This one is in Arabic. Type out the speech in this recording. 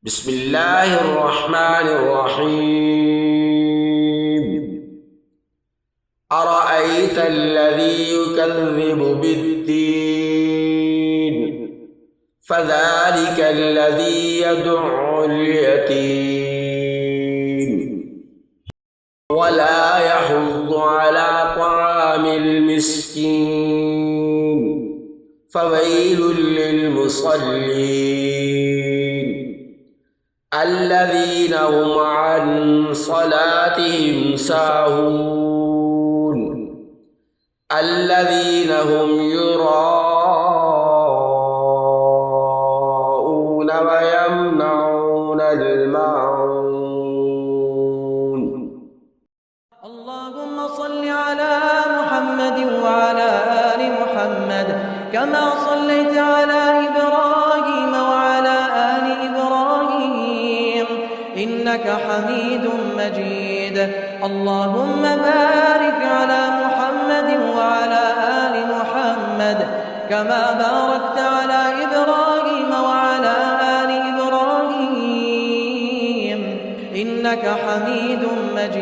بسم الله الرحمن الرحيم. أرأيت الذي يكذب بالدين فذلك الذي يدع اليتيم ولا يحض على طعام المسكين فويل للمصلين الذين هم عن صلاتهم ساهون الذين هم يراءون ويمنعون الماعون. اللهم صل على محمد وعلى آل محمد كما صليت على إبراهيم وعلى آل إبراهيم إنك حميد مجيد. اللهم بارك على محمد وعلى آل محمد كما باركت على إبراهيم وعلى آل إبراهيم إنك حميد مجيد.